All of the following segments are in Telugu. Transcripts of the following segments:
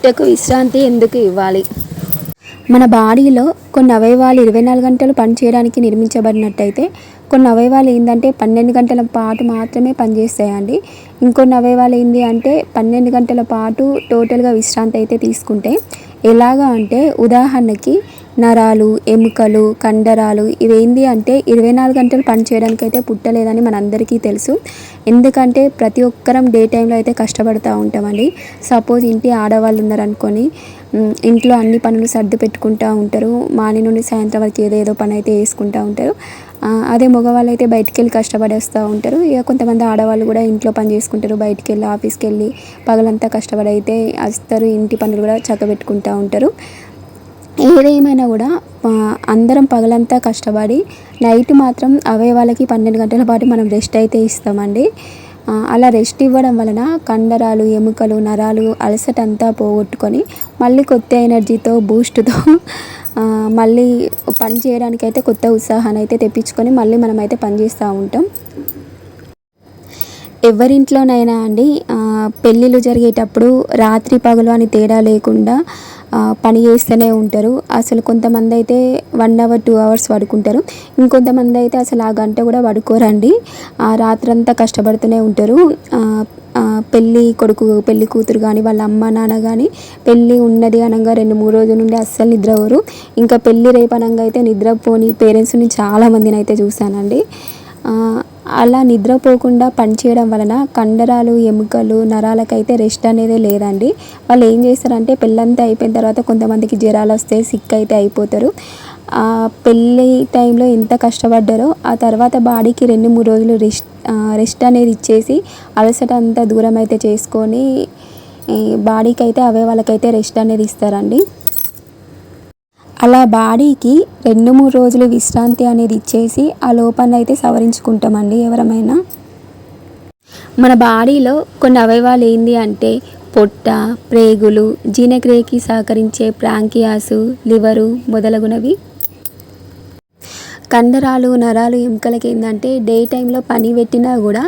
పొట్టకు విశ్రాంతి ఎందుకు ఇవ్వాలి? మన బాడీలో కొన్ని అవయవాలు 24 గంటలు పనిచేయడానికి నిర్మించబడినట్టయితే కొన్ని అవయవాలు ఏంటంటే 12 గంటల పాటు మాత్రమే పనిచేస్తాయండి. ఇంకొన్ని అవయవాలు ఏంటి అంటే 12 గంటల పాటు టోటల్గా విశ్రాంతి అయితే తీసుకుంటాయి. ఎలాగా అంటే ఉదాహరణకి నరాలు, ఎముకలు, కండరాలు ఇవేంటి అంటే 24 గంటలు పనిచేయడానికి అయితే పుట్టలేదని మనందరికీ తెలుసు. ఎందుకంటే ప్రతి ఒక్కరం డే టైంలో అయితే కష్టపడుతూ ఉంటామండి. సపోజ్ ఇంటి ఆడవాళ్ళు ఉన్నారనుకొని ఇంట్లో అన్ని పనులు సర్ది పెట్టుకుంటూ ఉంటారు. మార్నింగ్ నుండి సాయంత్రం వరకు ఏదో పని అయితే వేసుకుంటూ ఉంటారు. అదే మగవాళ్ళు అయితే బయటికి వెళ్ళి కష్టపడేస్తూ ఉంటారు. ఇక కొంతమంది ఆడవాళ్ళు కూడా ఇంట్లో పని చేసుకుంటారు, బయటికి వెళ్ళి ఆఫీస్కి వెళ్ళి పగలంతా కష్టపడి అయితే వస్తారు, ఇంటి పనులు కూడా చక్కబెట్టుకుంటూ ఉంటారు. ఏదేమైనా కూడా అందరం పగలంతా కష్టపడి నైట్ మాత్రం అవయవాలకి 12 గంటల పాటు మనం రెస్ట్ అయితే ఇస్తామండి. అలా రెస్ట్ ఇవ్వడం వలన కండరాలు, ఎముకలు, నరాలు అలసట అంతా పోగొట్టుకొని మళ్ళీ కొత్త ఎనర్జీతో బూస్ట్తో మళ్ళీ పని చేయడానికైతే కొత్త ఉత్సాహాన్ని అయితే తెప్పించుకొని మళ్ళీ మనమైతే పని చేస్తూ ఉంటాం. ఎవరింట్లోనైనా అండి పెళ్ళిళ్ళు జరిగేటప్పుడు రాత్రి పగలు అని తేడా లేకుండా పని చేస్తూనే ఉంటారు. అసలు కొంతమంది అయితే 1 అవర్ 2 అవర్స్ పడుకుంటారు. ఇంకొంతమంది అయితే అసలు ఆ గంట కూడా పడుకోరండి. రాత్రంతా కష్టపడుతూనే ఉంటారు. పెళ్ళి కొడుకు పెళ్ళి కూతురు కానీ వాళ్ళ అమ్మ నాన్న కానీ పెళ్ళి ఉన్నది అనగా 2-3 రోజుల నుండి అస్సలు నిద్రపోరు. ఇంకా పెళ్ళి రేపనంగా అయితే నిద్రపోని పేరెంట్స్ని చాలామందిని అయితే చూశానండి. అలా నిద్రపోకుండా పనిచేయడం వలన కండరాలు, ఎముకలు, నరాలకైతే రెస్ట్ అనేది లేదండి. వాళ్ళు ఏం చేస్తారంటే పెళ్ళంతా అయిపోయిన తర్వాత కొంతమందికి జ్వరాలు వస్తాయి, సిక్ అయితే అయిపోతారు. పెళ్ళి టైంలో ఎంత కష్టపడ్డారో ఆ తర్వాత బాడీకి 2-3 రోజులు రెస్ట్ అనేది ఇచ్చేసి అలసట అంతా దూరం అయితే చేసుకొని బాడీకి అయితే అవయవాలకైతే రెస్ట్ అనేది ఇస్తారండి. అలా బాడీకి 2-3 రోజులు విశ్రాంతి అనేది ఇచ్చేసి ఆ లోపాన్ని అయితే సవరించుకుంటామండి ఎవరమైనా. మన బాడీలో కొన్ని అవయవాలు ఏంటి అంటే పొట్ట, ప్రేగులు, జీర్ణక్రియకి సహకరించే ప్రాంకియాసు, లివరు మొదలగునవి. కండరాలు, నరాలు, ఎముకలకి ఏంటంటే డే టైంలో పని పెట్టినా కూడా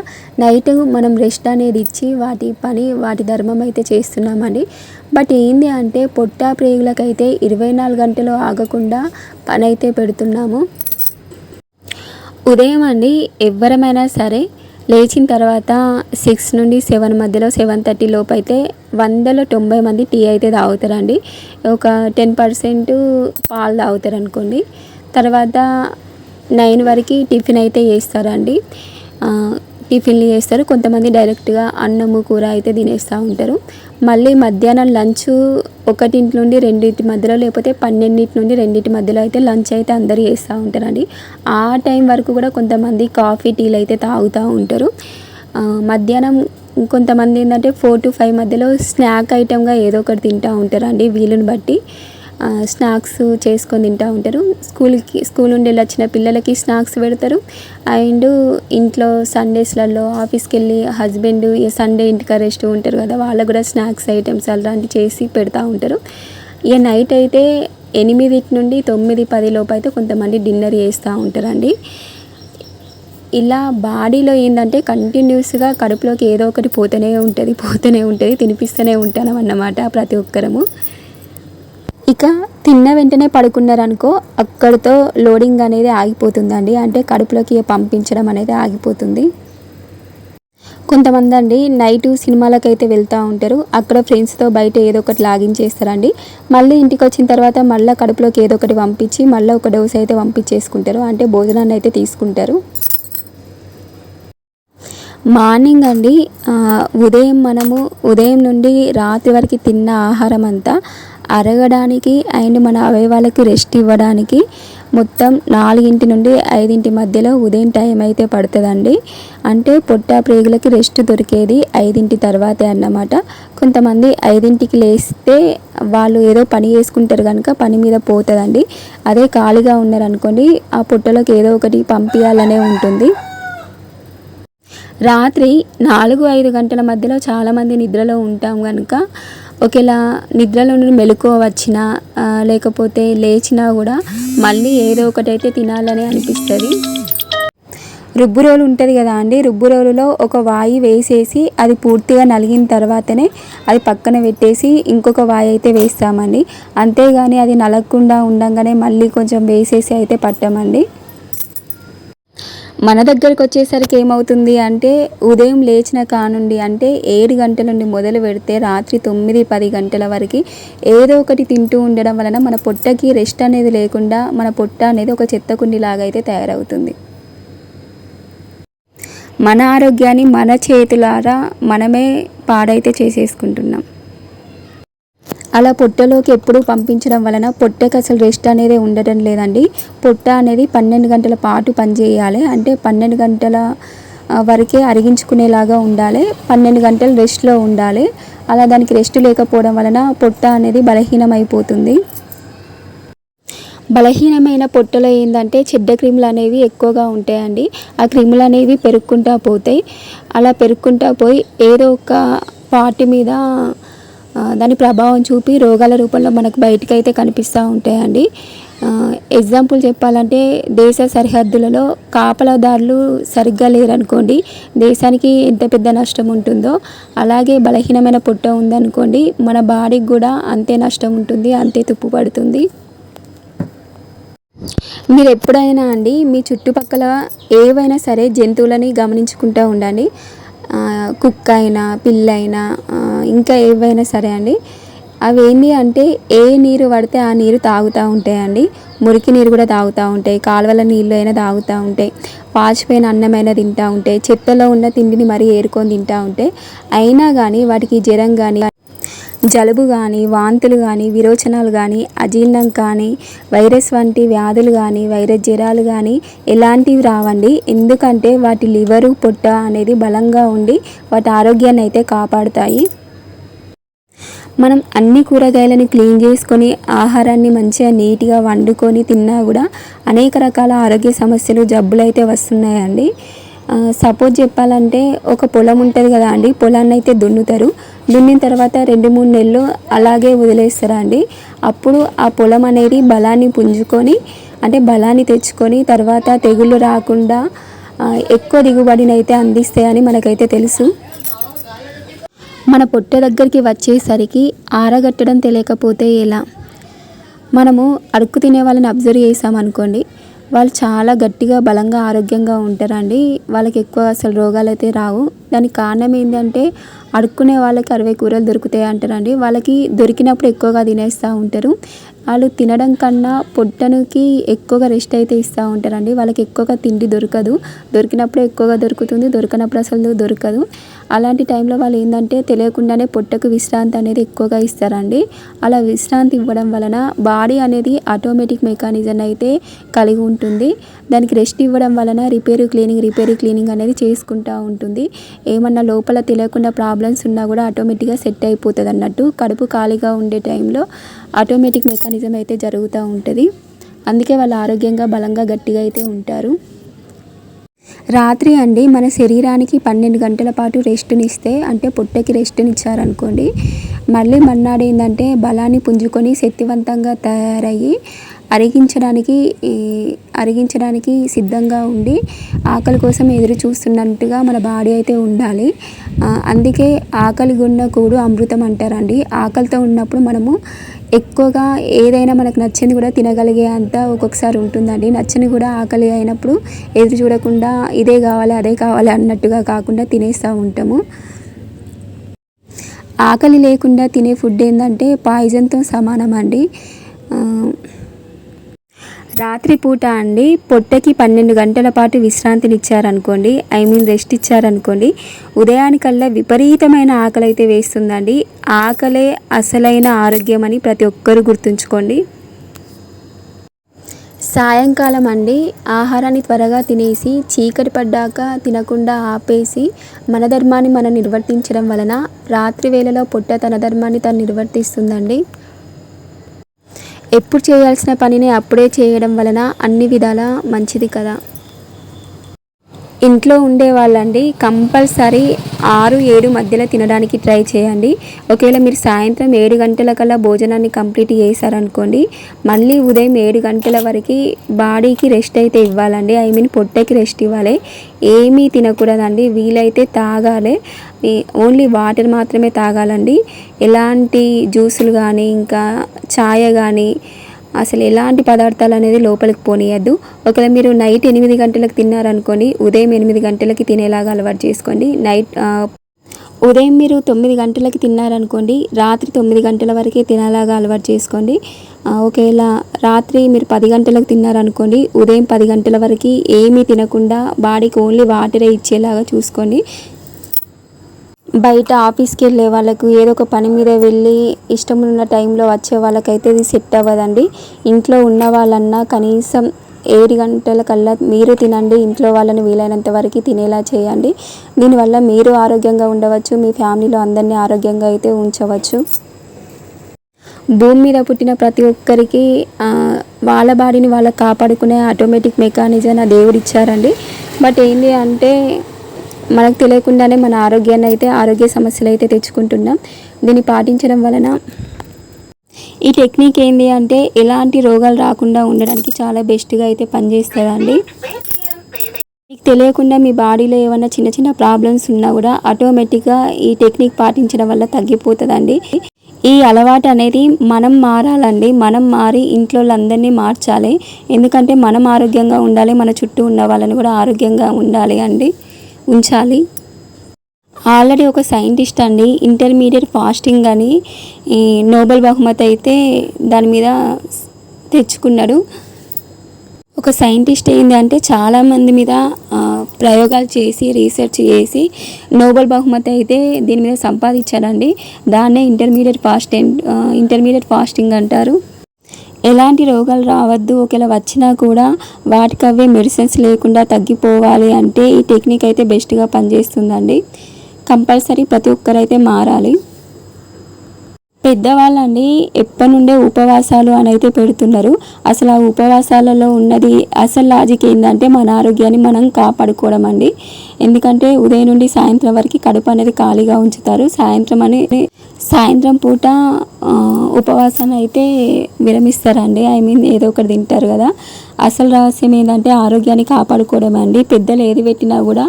నైట్ మనం రెస్ట్ అనేది ఇచ్చి వాటి ధర్మం అయితే చేస్తున్నామండి. బట్ ఏంటి అంటే పొట్ట, ప్రేగులకైతే 24 గంటలు ఆగకుండా పని అయితే పెడుతున్నాము. ఉదయం అండి ఎవరమైనా సరే లేచిన తర్వాత 6 నుండి 7 మధ్యలో 7:30 లోపు అయితే 100లో 90 మంది టీ అయితే తాగుతారండి. ఒక 10% పాలు తాగుతారు అనుకోండి. తర్వాత 9 వరకు టిఫిన్ అయితే చేస్తారండి. టిఫిన్లు చేస్తారు. కొంతమంది డైరెక్ట్గా అన్నము కూర అయితే తినేస్తూ ఉంటారు. మళ్ళీ మధ్యాహ్నం లంచ్ 1 నుండి 2 మధ్యలో లేకపోతే 12 నుండి 2 మధ్యలో అయితే లంచ్ అయితే అందరూ చేస్తూ ఉంటారండి. ఆ టైం వరకు కూడా కొంతమంది కాఫీ, టీలు అయితే తాగుతూ ఉంటారు. మధ్యాహ్నం కొంతమంది ఏంటంటే 4 to 5 మధ్యలో స్నాక్ ఐటెంగా ఏదో ఒకటి తింటూ ఉంటారండి. వీలుని బట్టి స్నాక్స్ చేసుకొని తింటూ ఉంటారు. స్కూల్ నుండి వెళ్ళొచ్చిన పిల్లలకి స్నాక్స్ పెడతారు. అండ్ ఇంట్లో సండేస్లలో ఆఫీస్కి వెళ్ళి హస్బెండ్ సండే ఇంటికి రెస్ట్ ఉంటారు కదా, వాళ్ళకు కూడా స్నాక్స్ ఐటమ్స్ అలాంటివి చేసి పెడతా ఉంటారు. ఇక నైట్ అయితే 8 నుండి 9-10 లోపు అయితే కొంతమంది డిన్నర్ చేస్తూ ఉంటారండి. ఇలా బాడీలో ఏంటంటే కంటిన్యూస్గా కడుపులోకి ఏదో ఒకటి పోతూనే ఉంటుంది, తినిపిస్తూనే ఉంటాను అన్నమాట ప్రతి ఒక్కరము. ఇక తిన్న వెంటనే పడుకున్నారనుకో అక్కడితో లోడింగ్ అనేది ఆగిపోతుందండి. అంటే కడుపులోకి పంపించడం అనేది ఆగిపోతుంది. కొంతమంది అండి నైట్ సినిమాలకైతే వెళ్తూ ఉంటారు. అక్కడ ఫ్రెండ్స్తో బయట ఏదో ఒకటి లాగించేస్తారండి. మళ్ళీ ఇంటికి వచ్చిన తర్వాత మళ్ళీ కడుపులోకి ఏదో ఒకటి పంపించి మళ్ళీ ఒక డోస్ అయితే పంపించేసుకుంటారు. అంటే భోజనాన్ని అయితే తీసుకుంటారు. మార్నింగ్ అండి ఉదయం నుండి రాత్రి వరకు తిన్న ఆహారం అంతా అరగడానికి అండ్ మన అవయవాలకి రెస్ట్ ఇవ్వడానికి మొత్తం 4 నుండి 5 మధ్యలో ఉదయం టైం అయితే పడుతుందండి. అంటే పొట్ట, ప్రేగులకి రెస్ట్ దొరికేది 5 తర్వాతే అన్నమాట. కొంతమంది 5కి లేస్తే వాళ్ళు ఏదో పని చేసుకుంటారు కనుక పని మీద పోతుందండి. అదే ఖాళీగా ఉన్నారనుకోండి ఆ పొట్టలోకి ఏదో ఒకటి పంపించాలనే ఉంటుంది. రాత్రి 4-5 గంటల మధ్యలో చాలామంది నిద్రలో ఉంటాం కనుక ఒకవేళ నిద్రలో నుండి మెలకువ వచ్చినా లేకపోతే లేచినా కూడా మళ్ళీ ఏదో ఒకటైతే తినాలని అనిపిస్తుంది. రుబ్బు రోలు ఉంటుంది కదా అండి, రుబ్బు రోలులో ఒక వాయి వేసేసి అది పూర్తిగా నలిగిన తర్వాతనే అది పక్కన పెట్టేసి ఇంకొక వాయి అయితే వేస్తామండి. అంతేగాని అది నలగకుండా ఉండగానే మళ్ళీ కొంచెం వేసేసి అయితే పట్టమండి. మన దగ్గరకు వచ్చేసరికి ఏమవుతుంది అంటే ఉదయం లేచిన కానుండి అంటే 7 గంటల నుండి మొదలు పెడితే రాత్రి 9-10 గంటల వరకు ఏదో ఒకటి తింటూ ఉండడం వలన మన పొట్టకి రెస్ట్ అనేది లేకుండా మన పొట్ట అనేది ఒక చెత్త కుండీలాగా అయితే తయారవుతుంది. మన ఆరోగ్యాన్ని మన చేతులారా మనమే పాడైతే చేసేసుకుంటున్నాం. అలా పొట్టలోకి ఎప్పుడు పంపించడం వలన పొట్టకి అసలు రెస్ట్ అనేది ఉండటం లేదండి. పొట్ట అనేది 12 గంటల పాటు పనిచేయాలి. అంటే 12 గంటల వరకే అరిగించుకునేలాగా ఉండాలి. 12 గంటలు రెస్ట్లో ఉండాలి. అలా దానికి రెస్ట్ లేకపోవడం వలన పొట్ట అనేది బలహీనమైపోతుంది. బలహీనమైన పొట్టలో ఏంటంటే చెడ్డ క్రిములు అనేవి ఎక్కువగా ఉంటాయండి. ఆ క్రిములు అనేవి పెరుక్కుంటా పోతాయి. అలా పెరుక్కుంటా పోయి ఏదో ఒక పార్ట్ మీద దాని ప్రభావం చూపి రోగాల రూపంలో మనకు బయటికి అయితే కనిపిస్తూ ఉంటాయండి. ఎగ్జాంపుల్ చెప్పాలంటే దేశ సరిహద్దులలో కాపలాదారులు సరిగ్గా లేరనుకోండి, దేశానికి ఎంత పెద్ద నష్టం ఉంటుందో అలాగే బలహీనమైన పొట్ట ఉందనుకోండి మన బాడీకి కూడా అంతే నష్టం ఉంటుంది, అంతే తుప్పు పడుతుంది. మీరు ఎప్పుడైనా అండి మీ చుట్టుపక్కల ఏవైనా సరే జంతువులని గమనించుకుంటూ ఉండండి. కుక్క అయినా పిల్లి అయినా ఇంకా ఏవైనా సరే అండి, అవి ఏంటి అంటే ఏ నీరు పడితే ఆ నీరు తాగుతూ ఉంటాయండి. మురికి నీరు కూడా తాగుతూ ఉంటాయి, కాలువల నీళ్ళు అయినా తాగుతూ ఉంటాయి, పాచిపోయిన అన్నమైనా తింటూ ఉంటాయి, చెత్తలో ఉన్న తిండిని మరీ ఏరుకొని తింటూ ఉంటాయి. అయినా కానీ వాటికి జ్వరం కానీ జలుబు కానీ వాంతులు కానీ విరోచనాలు కానీ అజీర్ణం కానీ వైరస్ వంటి వ్యాధులు కానీ వైరస్ జ్వరాలు కానీ ఎలాంటివి రావండి. ఎందుకంటే వాటి లివరు పొట్ట అనేది బలంగా ఉండి వాటి ఆరోగ్యాన్ని అయితే కాపాడుతాయి. మనం అన్ని కూరగాయలని క్లీన్ చేసుకొని ఆహారాన్ని మంచిగా నీట్గా వండుకొని తిన్నా కూడా అనేక రకాల ఆరోగ్య సమస్యలు జబ్బులు అయితే వస్తున్నాయండి. సపోజ్ చెప్పాలంటే ఒక పొలం ఉంటుంది కదా అండి, పొలాన్ని అయితే దున్నుతారు. దున్నిన తర్వాత 2-3 నెలలు అలాగే వదిలేస్తారండి. అప్పుడు ఆ పొలం అనేది బలాన్ని పుంజుకొని అంటే బలాన్ని తెచ్చుకొని తర్వాత తెగుళ్ళు రాకుండా ఎక్కువ దిగుబడిని అయితే అందిస్తాయని మనకైతే తెలుసు. మన పొట్ట దగ్గరికి వచ్చేసరికి ఆరగట్టడం తెలియకపోతే ఎలా? మనము అడుక్కు తినే వాళ్ళని అబ్జర్వ్ చేసామనుకోండి, వాళ్ళు చాలా గట్టిగా బలంగా ఆరోగ్యంగా ఉంటారండి. వాళ్ళకి ఎక్కువ అసలు రోగాలు అయితే రావు. దానికి కారణం ఏంటంటే అడుక్కునే వాళ్ళకి 60 కూరలు దొరుకుతాయి అంటారండి. వాళ్ళకి దొరికినప్పుడు ఎక్కువగా తినేస్తూ ఉంటారు. వాళ్ళు తినడం కన్నా పొట్టనికి ఎక్కువగా రెస్ట్ అయితే ఇస్తూ ఉంటారండి. వాళ్ళకి ఎక్కువగా తిండి దొరకదు, దొరికినప్పుడు ఎక్కువగా దొరుకుతుంది, దొరికినప్పుడు అసలు దొరకదు. అలాంటి టైంలో వాళ్ళు ఏంటంటే తెలియకుండానే పొట్టకు విశ్రాంతి అనేది ఎక్కువగా ఇస్తారండి. అలా విశ్రాంతి ఇవ్వడం వలన బాడీ అనేది ఆటోమేటిక్ మెకానిజం అయితే కలిగి ఉంటుంది. దానికి రెస్ట్ ఇవ్వడం వలన రిపేరు క్లీనింగ్ అనేది చేసుకుంటూ ఉంటుంది. ఏమన్నా లోపల తెలియకుండా ప్రాబ్లమ్స్ ఉన్నా కూడా ఆటోమేటిక్గా సెట్ అయిపోతుంది అన్నట్టు. కడుపు ఖాళీగా ఉండే టైంలో ఆటోమేటిక్ మెకానిజం అయితే జరుగుతూ ఉంటుంది. అందుకే వాళ్ళు ఆరోగ్యంగా బలంగా గట్టిగా అయితే ఉంటారు. రాత్రి అండి మన శరీరానికి 12 గంటల పాటు రెస్ట్ని ఇస్తే అంటే పొట్టకి రెస్ట్ని ఇచ్చారనుకోండి, మళ్ళీ మర్నాడు ఏంటంటే బలాన్ని పుంజుకొని శక్తివంతంగా తయారయ్యి అరిగించడానికి సిద్ధంగా ఉండి ఆకలి కోసం ఎదురు చూస్తున్నట్టుగా మన బాడీ అయితే ఉండాలి. అందుకే ఆకలి గున్న కూడు అమృతం అంటారండి. ఆకలితో ఉన్నప్పుడు మనము ఎక్కువగా ఏదైనా మనకు నచ్చింది కూడా తినగలిగే అంత ఒక్కొక్కసారి ఉంటుందండి. నచ్చని కూడా ఆకలి అయినప్పుడు ఎదురు చూడకుండా ఇదే కావాలి అదే కావాలి అన్నట్టుగా కాకుండా తినేస్తూ ఉంటాము. ఆకలి లేకుండా తినే ఫుడ్ ఏంటంటే పాయిజన్తో సమానం అండి. రాత్రిపూట అండి పొట్టకి 12 గంటల పాటు విశ్రాంతిని ఇచ్చారనుకోండి, రెస్ట్ ఇచ్చారనుకోండి, ఉదయానికల్లా విపరీతమైన ఆకలి అయితే వేస్తుందండి. ఆకలే అసలైన ఆరోగ్యం అని ప్రతి ఒక్కరూ గుర్తుంచుకోండి. సాయంకాలం అండి ఆహారాన్ని త్వరగా తినేసి చీకటి పడ్డాక తినకుండా ఆపేసి మన ధర్మాన్ని మనం నిర్వర్తించడం వలన రాత్రి వేళలో పొట్ట తన ధర్మాన్ని తను నిర్వర్తిస్తుందండి. ఎప్పుడు చేయాల్సిన పనిని అప్పుడే చేయడం వలన అన్ని విధాలా మంచిది కదా. ఇంట్లో ఉండే వాళ్ళండి కంపల్సరీ 6-7 మధ్యలో తినడానికి ట్రై చేయండి. ఒకవేళ మీరు సాయంత్రం 7 గంటలకల్లా భోజనాన్ని కంప్లీట్ చేశారనుకోండి, మళ్ళీ ఉదయం 7 గంటల వరకు బాడీకి రెస్ట్ అయితే ఇవ్వాలండి. ఐ మీన్ పొట్టకి రెస్ట్ ఇవ్వాలి. ఏమీ తినకూడదండి. వీలైతే తాగాలి, ఓన్లీ వాటర్ మాత్రమే తాగాలండి. ఎలాంటి జ్యూసులు కానీ ఇంకా ఛాయ కానీ అసలు ఎలాంటి పదార్థాలు అనేది లోపలికి పోనీయద్దు. ఒకవేళ మీరు నైట్ 8 గంటలకు తిన్నారనుకోండి, ఉదయం 8 గంటలకి తినేలాగా అలవాటు చేసుకోండి. ఉదయం మీరు 9 గంటలకి తిన్నారనుకోండి, రాత్రి 9 గంటల వరకే తినేలాగా అలవాటు చేసుకోండి. ఒకవేళ రాత్రి మీరు 10 గంటలకు తిన్నారనుకోండి, ఉదయం 10 గంటల వరకు ఏమీ తినకుండా బాడీకి ఓన్లీ వాటరే ఇచ్చేలాగా చూసుకోండి. బయట ఆఫీస్కి వెళ్ళే వాళ్ళకు ఏదో ఒక పని మీద వెళ్ళి ఇష్టం ఉన్న టైంలో వచ్చే వాళ్ళకైతే ఇది సెట్ అవ్వదండి. ఇంట్లో ఉన్న వాళ్ళన్నా కనీసం 7 గంటలకల్లా మీరు తినండి. ఇంట్లో వాళ్ళని వీలైనంత వరకు తినేలా చేయండి. దీనివల్ల మీరు ఆరోగ్యంగా ఉండవచ్చు, మీ ఫ్యామిలీలో అందరినీ ఆరోగ్యంగా అయితే ఉంచవచ్చు. భూమి మీద పుట్టిన ప్రతి ఒక్కరికి వాళ్ళ బాడీని వాళ్ళకి కాపాడుకునే ఆటోమేటిక్ మెకానిజం ఆ దేవుడు ఇచ్చారండి. బట్ ఏంటి అంటే మనకు తెలియకుండానే మన ఆరోగ్యాన్ని అయితే ఆరోగ్య సమస్యలు అయితే తెచ్చుకుంటున్నాం. దీన్ని పాటించడం వలన ఈ టెక్నిక్ ఏంటి అంటే ఎలాంటి రోగాలు రాకుండా ఉండడానికి చాలా బెస్ట్గా అయితే పనిచేస్తుందండి. మీకు తెలియకుండా మీ బాడీలో ఏమైనా చిన్న చిన్న ప్రాబ్లమ్స్ ఉన్నా కూడా ఆటోమేటిక్గా ఈ టెక్నిక్ పాటించడం వల్ల తగ్గిపోతుందండి. ఈ అలవాటు అనేది మనం మారాలండి. మనం మారి ఇంట్లో వాళ్ళందరినీ మార్చాలి. ఎందుకంటే మనం ఆరోగ్యంగా ఉండాలి, మన చుట్టూ ఉన్న వాళ్ళని కూడా ఆరోగ్యంగా ఉంచాలి. ఆల్రెడీ ఒక సైంటిస్ట్ అండి ఇంటర్మీడియట్ ఫాస్టింగ్ అని నోబెల్ బహుమతి అయితే దాని మీద తెచ్చుకున్నాడు. ఒక సైంటిస్ట్ ఏంటి అంటే చాలామంది మీద ప్రయోగాలు చేసి రీసెర్చ్ చేసి నోబెల్ బహుమతి అయితే దీని మీద సంపాదించాడండి. దాన్నే ఇంటర్మీడియట్ ఫాస్టింగ్ అంటారు. ఎలాంటి రోగాలు రావద్దు, ఒకవేళ వచ్చినా కూడా వాటికి అవే మెడిసిన్స్ లేకుండా తగ్గిపోవాలి అంటే ఈ టెక్నిక్ అయితే బెస్ట్గా పనిచేస్తుందండి. కంపల్సరీ ప్రతి ఒక్కరైతే మారాలి. పెద్దవాళ్ళండి ఎప్పటి నుండే ఉపవాసాలు అని అయితే పెడుతున్నారు. అసలు ఆ ఉపవాసాలలో ఉన్నది అసలు లాజిక్ ఏంటంటే మన ఆరోగ్యాన్ని మనం కాపాడుకోవడం అండి. ఎందుకంటే ఉదయం నుండి సాయంత్రం వరకు కడుపు అనేది ఖాళీగా ఉంచుతారు. సాయంత్రం పూట ఉపవాసాన్ని అయితే విరమిస్తారండి. ఐ మీన్ ఏదో ఒకటి తింటారు కదా. అసలు రహస్యం ఏంటంటే ఆరోగ్యాన్ని కాపాడుకోవడం అండి. పెద్దలు ఏది పెట్టినా కూడా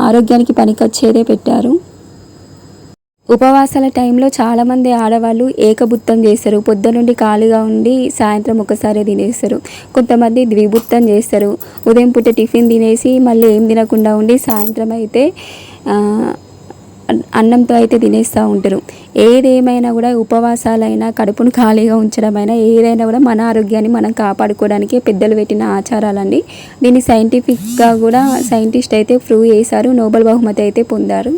ఆరోగ్యానికి పనికొచ్చేదే పెట్టారు. ఉపవాసాల టైంలో చాలామంది ఆడవాళ్ళు ఏకభుత్తం చేస్తారు. పొద్దు నుండి ఖాళీగా ఉండి సాయంత్రం ఒకసారి తినేస్తారు. కొంతమంది ద్విభుత్తం చేస్తారు. ఉదయం పూట టిఫిన్ తినేసి మళ్ళీ ఏం తినకుండా ఉండి సాయంత్రం అయితే అన్నంతో అయితే తినేస్తూ ఉంటారు. ఏదేమైనా కూడా ఉపవాసాలైనా కడుపును ఖాళీగా ఉంచడమైనా ఏదైనా కూడా మన ఆరోగ్యాన్ని మనం కాపాడుకోవడానికి పెద్దలు పెట్టిన ఆచారాలండి. దీన్ని సైంటిఫిక్గా కూడా సైంటిస్ట్ అయితే ప్రూవ్ చేశారు. నోబెల్ బహుమతి అయితే పొందారు.